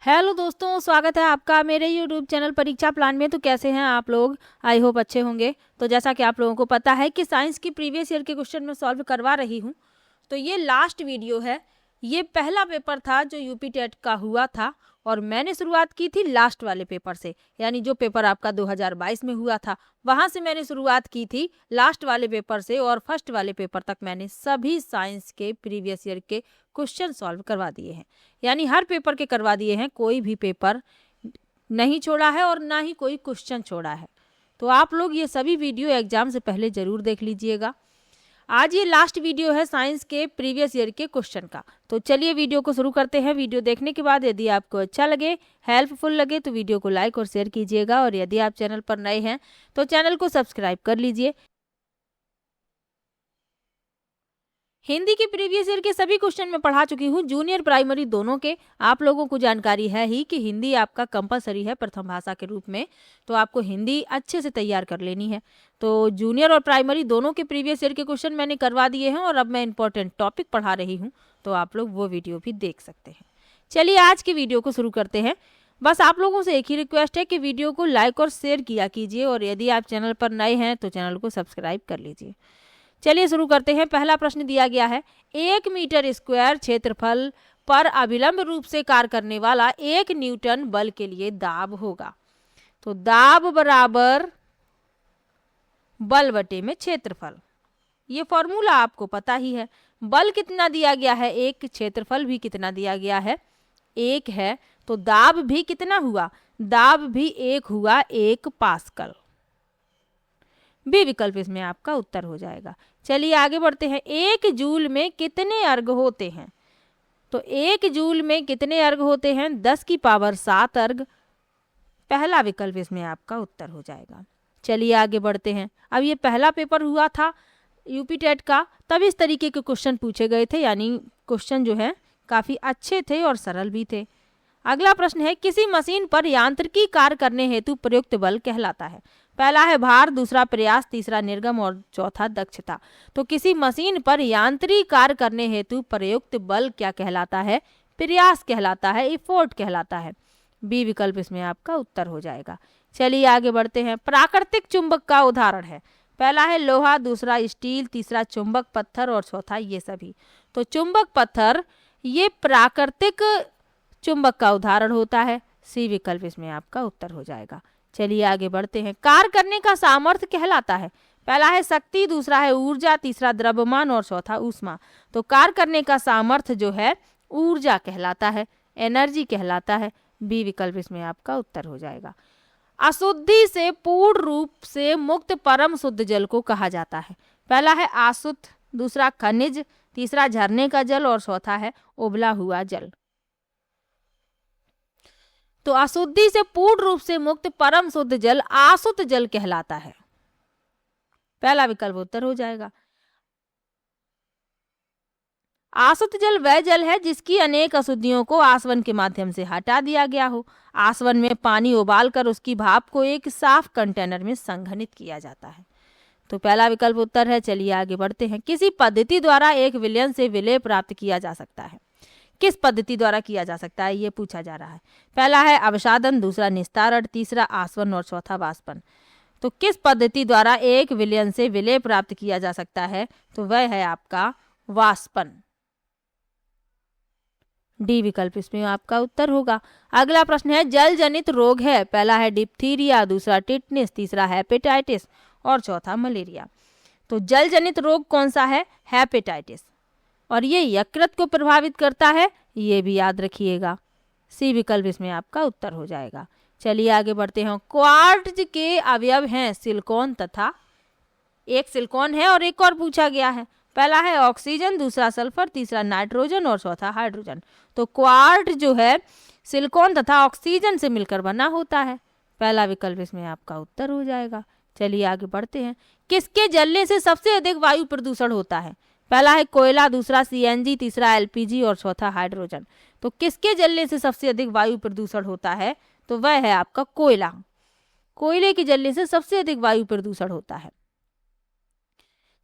Hello दोस्तों, स्वागत है आपका मेरे यूट्यूब चैनल परीक्षा प्लान में। तो कैसे हैं आप लोग? आई होप अच्छे होंगे। तो जैसा कि आप लोगों को पता है कि साइंस की प्रीवियस ईयर के क्वेश्चन मैं सॉल्व करवा रही हूं। तो ये लास्ट वीडियो है। ये पहला पेपर था जो यूपी टेट का हुआ था और मैंने शुरुआत की थी लास्ट वाले पेपर से, यानी जो पेपर आपका 2022 में हुआ था वहाँ से मैंने शुरुआत की थी लास्ट वाले पेपर से, और फर्स्ट वाले पेपर तक मैंने सभी साइंस के प्रीवियस ईयर के क्वेश्चन सॉल्व करवा दिए हैं। यानी हर पेपर के करवा दिए हैं, कोई भी पेपर नहीं छोड़ा है और ना ही कोई क्वेश्चन छोड़ा है। तो आप लोग ये सभी वीडियो एग्जाम से पहले ज़रूर देख लीजिएगा। आज ये लास्ट वीडियो है साइंस के प्रीवियस ईयर के क्वेश्चन का। तो चलिए वीडियो को शुरू करते हैं। वीडियो देखने के बाद यदि आपको अच्छा लगे, हेल्पफुल लगे तो वीडियो को लाइक और शेयर कीजिएगा, और यदि आप चैनल पर नए हैं तो चैनल को सब्सक्राइब कर लीजिए। हिंदी की प्रीवियस ईयर के सभी क्वेश्चन मैं पढ़ा चुकी हूँ, जूनियर प्राइमरी दोनों के। आप लोगों को जानकारी है ही कि हिंदी आपका कंपलसरी है प्रथम भाषा के रूप में, तो आपको हिंदी अच्छे से तैयार कर लेनी है। तो जूनियर और प्राइमरी दोनों के प्रीवियस ईयर के क्वेश्चन मैंने करवा दिए हैं, और अब मैं इंपॉर्टेंट टॉपिक पढ़ा रही हूँ, तो आप लोग वो वीडियो भी देख सकते हैं। चलिए आज की वीडियो को शुरू करते हैं। बस आप लोगों से एक ही रिक्वेस्ट है कि वीडियो को लाइक और शेयर किया कीजिए, और यदि आप चैनल पर नए हैं तो चैनल को सब्सक्राइब कर लीजिए। चलिए शुरू करते हैं। पहला प्रश्न दिया गया है, 1 मीटर स्क्वायर क्षेत्रफल पर अभिलंब रूप से कार्य करने वाला 1 न्यूटन बल के लिए दाब होगा। तो दाब बराबर बल बटे में क्षेत्रफल, ये फॉर्मूला आपको पता ही है। बल कितना दिया गया है 1, क्षेत्रफल भी कितना दिया गया है 1 है, तो दाब भी कितना हुआ, दाब भी 1 हुआ, 1 पास्कल। बी विकल्प इसमें आपका उत्तर हो जाएगा। चलिए आगे बढ़ते हैं। 1 जूल में कितने अर्घ होते हैं? तो 1 जूल में कितने अर्घ होते हैं? 10 की पावर 7 अर्घ। पहला विकल्प इसमें आपका उत्तर हो जाएगा। चलिए आगे बढ़ते हैं। अब ये पहला पेपर हुआ था यूपी टेट का, तब इस तरीके के क्वेश्चन पूछे गए थे, यानी क्वेश्चन जो है काफ़ी अच्छे थे और सरल भी थे। अगला प्रश्न है, किसी मशीन पर यांत्रिकी कार्य करने हेतु प्रयुक्त बल कहलाता है? पहला है भार, दूसरा प्रयास, तीसरा निर्गम और चौथा दक्षता। तो किसी मशीन पर यांत्रिक कार्य करने हेतु प्रयुक्त बल क्या कहलाता है? प्रयास कहलाता है, इफोर्ट कहलाता है। बी विकल्प इसमें आपका उत्तर हो जाएगा। चलिए आगे बढ़ते हैं। प्राकृतिक चुंबक का उदाहरण है? पहला है लोहा, दूसरा स्टील, तीसरा चुंबक पत्थर और चौथा ये सभी। तो चुंबक पत्थर ये प्राकृतिक चुंबक का उदाहरण होता है। सी विकल्प इसमें आपका उत्तर हो जाएगा। चलिए आगे बढ़ते हैं। कार्य करने का सामर्थ्य कहलाता है? पहला है शक्ति, दूसरा है ऊर्जा, तीसरा द्रव्यमान और चौथा ऊष्मा। तो कार्य करने का सामर्थ्य जो है ऊर्जा कहलाता है, एनर्जी कहलाता है। बी विकल्प इसमें आपका उत्तर हो जाएगा। अशुद्धि से पूर्ण रूप से मुक्त परम शुद्ध जल को कहा जाता है? पहला है आशुद्ध, दूसरा खनिज, तीसरा झरने का जल और चौथा है उबला हुआ जल। तो अशुद्धि से पूर्ण रूप से मुक्त परम शुद्ध जल आशुद्ध जल कहलाता है। पहला विकल्प उत्तर हो जाएगा। आशुद्ध जल वह जल है जिसकी अनेक अशुद्धियों को आसवन के माध्यम से हटा दिया गया हो। आसवन में पानी उबालकर उसकी भाप को एक साफ कंटेनर में संघनित किया जाता है। तो पहला विकल्प उत्तर है। चलिए आगे बढ़ते हैं। किसी पद्धति द्वारा एक विलयन से विलय प्राप्त किया जा सकता है? किस पद्धति द्वारा किया जा सकता है ये पूछा जा रहा है। पहला है अवसादन, दूसरा निस्तारण, तीसरा आसवन और चौथा वाष्पन। तो किस पद्धति द्वारा एक विलयन से विलय प्राप्त किया जा सकता है? तो वह है आपका वाष्पन। डी विकल्प इसमें आपका उत्तर होगा। अगला प्रश्न है, जल जनित रोग है? पहला है डिप्थीरिया, दूसरा टिटनेस, तीसरा हेपेटाइटिस और चौथा मलेरिया। तो जल जनित रोग कौन सा है? हेपेटाइटिस, और ये यकृत को प्रभावित करता है, ये भी याद रखिएगा। सी विकल्प इसमें आपका उत्तर हो जाएगा। चलिए आगे बढ़ते हैं। क्वार्ट्ज के अवयव हैं सिलिकॉन तथा, एक सिलिकॉन है और एक और पूछा गया है। पहला है ऑक्सीजन, दूसरा सल्फर, तीसरा नाइट्रोजन और चौथा हाइड्रोजन। तो क्वार्ट्ज जो है सिलिकॉन तथा ऑक्सीजन से मिलकर बना होता है। पहला विकल्प इसमें आपका उत्तर हो जाएगा। चलिए आगे बढ़ते हैं। किसके जलने से सबसे अधिक वायु प्रदूषण होता है? पहला है कोयला, दूसरा सीएनजी, तीसरा एलपीजी और चौथा हाइड्रोजन। तो किसके जलने से सबसे अधिक वायु प्रदूषण होता है? तो वह है आपका कोयला। कोयले के जलने से सबसे अधिक वायु प्रदूषण होता है।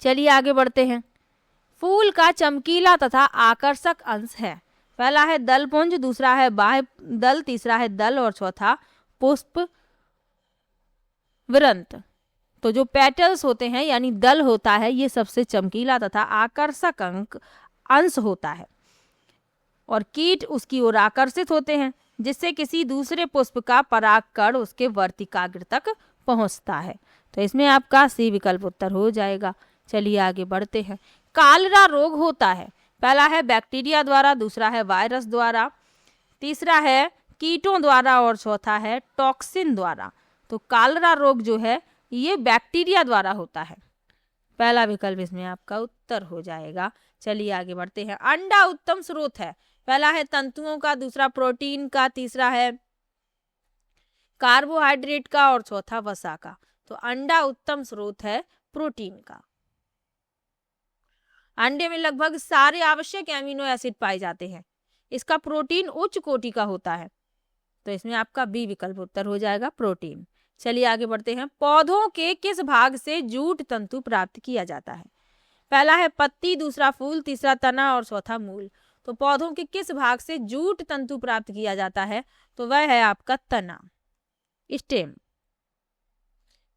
चलिए आगे बढ़ते हैं। फूल का चमकीला तथा आकर्षक अंश है? पहला है दलपुंज, दूसरा है बाह्य दल, तीसरा है दल और चौथा पुष्प वृंत। तो जो पेटल्स होते हैं यानी दल होता है ये सबसे चमकीला तथा आकर्षक अंश होता है और कीट उसकी ओर आकर्षित होते हैं जिससे किसी दूसरे पुष्प का परागकण उसके वर्तिकाग्र तक पहुंचता है। तो इसमें आपका सी विकल्प उत्तर हो जाएगा। चलिए आगे बढ़ते हैं। कालरा रोग होता है, पहला है बैक्टीरिया द्वारा, दूसरा है वायरस द्वारा, तीसरा है कीटों द्वारा और चौथा है टॉक्सिन द्वारा। तो कालरा रोग जो है ये बैक्टीरिया द्वारा होता है। पहला विकल्प इसमें आपका उत्तर हो जाएगा। चलिए आगे बढ़ते हैं। अंडा उत्तम स्रोत है, पहला है तंतुओं का, दूसरा प्रोटीन का, तीसरा है कार्बोहाइड्रेट का और चौथा वसा का। तो अंडा उत्तम स्रोत है प्रोटीन का। अंडे में लगभग सारे आवश्यक एमिनो एसिड पाए जाते हैं। इसका प्रोटीन उच्च कोटि का होता है। तो इसमें आपका बी विकल्प उत्तर हो जाएगा, प्रोटीन। चलिए आगे बढ़ते हैं। पौधों के किस भाग से जूट तंतु प्राप्त किया जाता है? पहला है पत्ती, दूसरा फूल, तीसरा तना और चौथा मूल। तो पौधों के किस भाग से जूट तंतु प्राप्त किया जाता है? तो वह है आपका तना, स्टेम।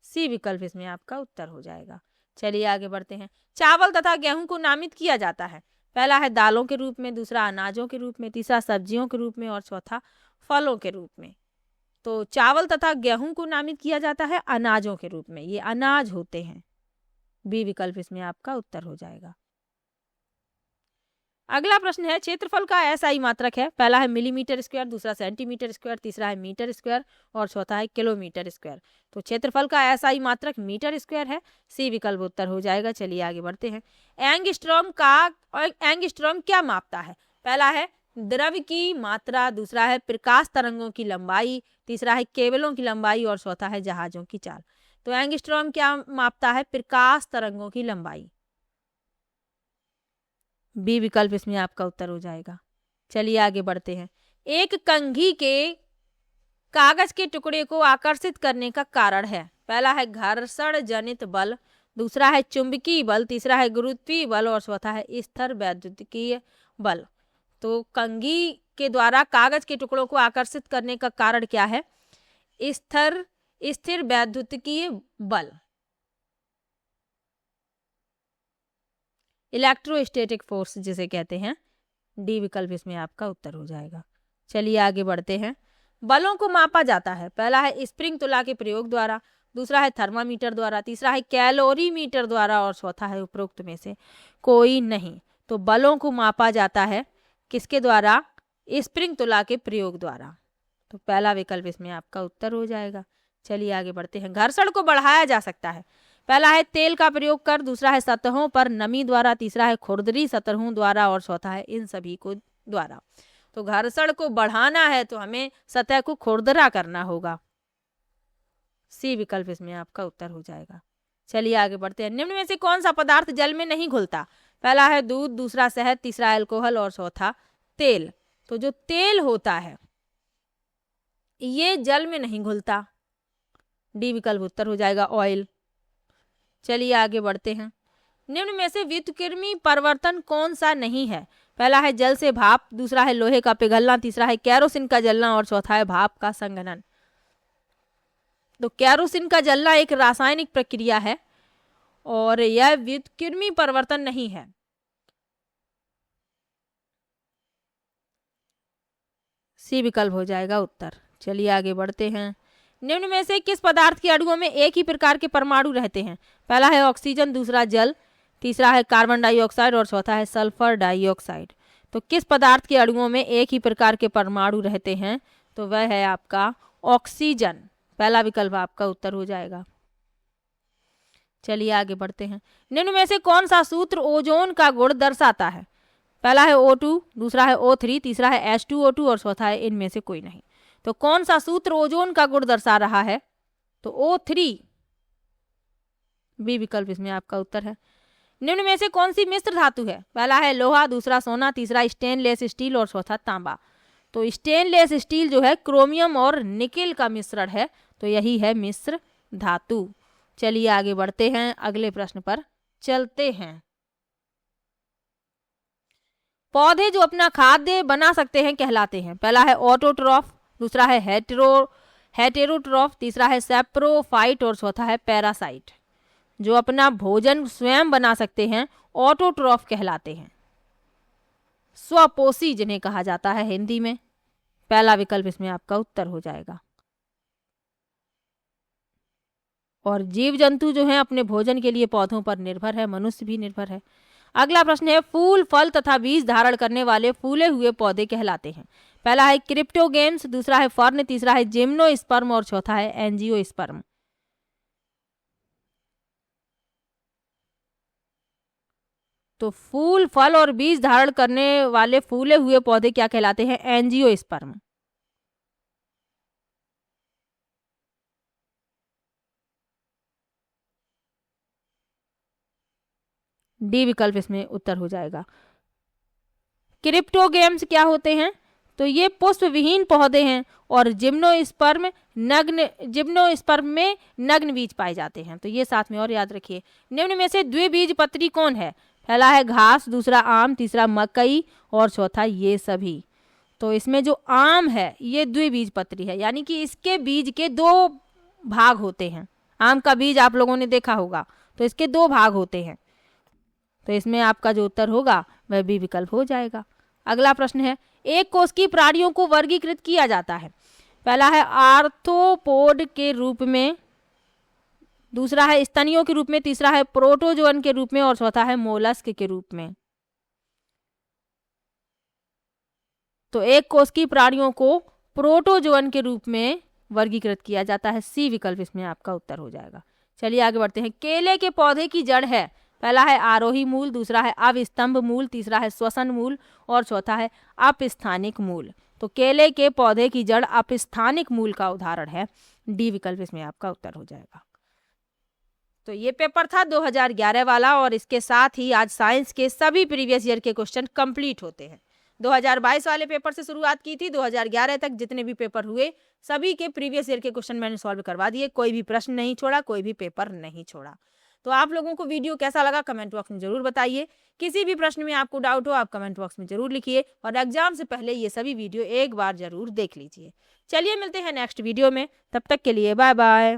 सी विकल्प इसमें आपका उत्तर हो जाएगा। चलिए आगे बढ़ते हैं। चावल तथा गेहूं को नामित किया जाता है, पहला है दालों के रूप में, दूसरा अनाजों के रूप में, तीसरा सब्जियों के रूप में और चौथा फलों के रूप में। तो चावल तथा गेहूं को नामित किया जाता है अनाजों के रूप में, ये अनाज होते हैं। बी विकल्प इसमें आपका उत्तर हो जाएगा। अगला प्रश्न है, क्षेत्रफल का एसआई मात्रक है, पहला है मिलीमीटर स्क्वायर, दूसरा सेंटीमीटर स्क्वायर, तीसरा है मीटर स्क्वायर और चौथा है किलोमीटर स्क्वायर। तो क्षेत्रफल का एसआई मात्रक मीटर स्क्वायर है। सी विकल्प उत्तर हो जाएगा। चलिए आगे बढ़ते हैं। एंगस्ट्रॉम क्या मापता है? पहला है द्रव्य की मात्रा, दूसरा है प्रकाश तरंगों की लंबाई, तीसरा है केबलों की लंबाई और चौथा है जहाजों की चाल। तो एंगस्ट्रॉम क्या मापता है? प्रकाश तरंगों की लंबाई। बी विकल्प इसमें आपका उत्तर हो जाएगा। चलिए आगे बढ़ते हैं। एक कंघी के कागज के टुकड़े को आकर्षित करने का कारण है, पहला है घर्षण जनित बल, दूसरा है चुंबकीय बल, तीसरा है गुरुत्वीय बल और चौथा है स्थिर वैद्युतीय बल। तो कंघी के द्वारा कागज के टुकड़ों को आकर्षित करने का कारण क्या है? स्थिर वैद्युतीय बल, इलेक्ट्रोस्टैटिक फोर्स जिसे कहते हैं। डी विकल्प इसमें आपका उत्तर हो जाएगा। चलिए आगे बढ़ते हैं। बलों को मापा जाता है, पहला है स्प्रिंग तुला के प्रयोग द्वारा, दूसरा है थर्मामीटर द्वारा, तीसरा है कैलोरीमीटर द्वारा और चौथा है उपरोक्त में से कोई नहीं। तो बलों को मापा जाता है किसके द्वारा? स्प्रिंग तुला के प्रयोग द्वारा। तो पहला विकल्प इसमें आपका उत्तर हो जाएगा। चलिए आगे बढ़ते हैं। घर्षण को बढ़ाया जा सकता है, पहला है तेल का प्रयोग कर, दूसरा है सतहों पर नमी द्वारा, तीसरा है खुरदरी सतहों द्वारा और चौथा है इन सभी को द्वारा। तो घर्षण को बढ़ाना है तो हमें सतह को खुरदरा करना होगा। सी विकल्प इसमें आपका उत्तर हो जाएगा। चलिए आगे बढ़ते हैं। निम्न में से कौन सा पदार्थ जल में नहीं घुलता? पहला है दूध, दूसरा शहद, तीसरा अल्कोहल और चौथा तेल। तो जो तेल होता है ये जल में नहीं घुलता। डी विकल्प उत्तर हो जाएगा, ऑयल। चलिए आगे बढ़ते हैं। निम्न में से व्युत्क्रमी परिवर्तन कौन सा नहीं है? पहला है जल से भाप, दूसरा है लोहे का पिघलना, तीसरा है केरोसिन का जलना और चौथा है भाप का संघनन। तो केरोसिन का जलना एक रासायनिक प्रक्रिया है और यह व्युत्क्रमी परिवर्तन नहीं है। सी विकल्प हो जाएगा उत्तर। चलिए आगे बढ़ते हैं। निम्न में से किस पदार्थ के अणुओं में एक ही प्रकार के परमाणु रहते हैं? पहला है ऑक्सीजन, दूसरा जल, तीसरा है कार्बन डाइऑक्साइड और चौथा है सल्फर डाइऑक्साइड। तो किस पदार्थ के अणुओं में एक ही प्रकार के परमाणु रहते हैं? तो वह है आपका ऑक्सीजन। पहला विकल्प आपका उत्तर हो जाएगा। चलिए आगे बढ़ते हैं। निम्न में से कौन सा सूत्र ओजोन का गुण दर्शाता है? पहला है O2, दूसरा है O3, तीसरा है H2O2 और चौथा है इनमें से कोई नहीं। तो कौन सा सूत्र ओजोन का गुण दर्शा रहा है? तो O3। बी विकल्प इसमें आपका उत्तर है। निम्न में से कौन सी मिश्र धातु है? पहला है लोहा, दूसरा सोना, तीसरा स्टेनलेस स्टील और चौथा तांबा। तो स्टेनलेस स्टील जो है क्रोमियम और निकेल का मिश्रण है, तो यही है मिश्र धातु। चलिए आगे बढ़ते हैं, अगले प्रश्न पर चलते हैं। पौधे जो अपना खाद्य बना सकते हैं कहलाते हैं। पहला है ऑटोट्रॉफ, दूसरा है हेटेरोट्रॉफ, तीसरा है सैप्रोफाइट और चौथा है पैरासाइट। जो अपना भोजन स्वयं बना सकते हैं ऑटोट्रॉफ कहलाते हैं। स्वपोषी जिन्हें कहा जाता है हिंदी में। पहला विकल्प इसमें आपका उत्तर हो जाएगा। और जीव जंतु जो हैं अपने भोजन के लिए पौधों पर निर्भर है, मनुष्य भी निर्भर है। अगला प्रश्न है फूल, फल तथा बीज धारण करने वाले फूले हुए पौधे कहलाते हैं। पहला है क्रिप्टोगेम्स, दूसरा है फर्न, तीसरा है जिम्नोस्पर्म और चौथा है एंजियोस्पर्म। तो फूल, फल और बीज धारण करने वाले फूले हुए पौधे क्या कहलाते हैं? एंजियोस्पर्म। डी विकल्प इसमें उत्तर हो जाएगा। क्रिप्टोगेम्स क्या होते हैं? तो ये पुष्प विहीन पौधे हैं और जिम्नोस्पर्म में नग्न बीज पाए जाते हैं। तो ये साथ में और याद रखिए। निम्न में से द्विबीजपत्री कौन है? पहला है घास, दूसरा आम, तीसरा मकई और चौथा ये सभी। तो इसमें जो आम है ये द्विबीजपत्री है, यानी कि इसके बीज के दो भाग होते हैं। आम का बीज आप लोगों ने देखा होगा, तो इसके दो भाग होते हैं। तो इसमें आपका जो उत्तर होगा वह बी विकल्प हो जाएगा। अगला प्रश्न है एक कोशिकीय प्राणियों को वर्गीकृत किया जाता है। पहला है आर्थ्रोपोड के रूप में, दूसरा है स्तनियों के रूप में, तीसरा है प्रोटोजोअन के रूप में और चौथा है मोलस्क के रूप में। तो एक कोशिकीय प्राणियों को प्रोटोजोअन के रूप में वर्गीकृत किया जाता है। सी विकल्प इसमें आपका उत्तर हो जाएगा। चलिए आगे बढ़ते हैं। केले के पौधे की जड़ है। पहला है आरोही मूल, दूसरा है अवस्तंभ मूल, तीसरा है श्वसन मूल और चौथा है अपस्थानिक मूल। तो केले के पौधे की जड़ अपस्थानिक मूल का उदाहरण है। डी विकल्प इसमें आपका उत्तर हो जाएगा। तो ये पेपर था 2011 वाला और इसके साथ ही आज साइंस के सभी प्रीवियस ईयर के क्वेश्चन कंप्लीट होते हैं। 2022 वाले पेपर से शुरुआत की थी, 2011 तक जितने भी पेपर हुए सभी के प्रीवियस ईयर के क्वेश्चन मैंने सॉल्व करवा दिए। कोई भी प्रश्न नहीं छोड़ा, कोई भी पेपर नहीं छोड़ा। तो आप लोगों को वीडियो कैसा लगा कमेंट बॉक्स में जरूर बताइए। किसी भी प्रश्न में आपको डाउट हो आप कमेंट बॉक्स में जरूर लिखिए और एग्जाम से पहले ये सभी वीडियो एक बार जरूर देख लीजिए। चलिए मिलते हैं नेक्स्ट वीडियो में, तब तक के लिए बाय बाय।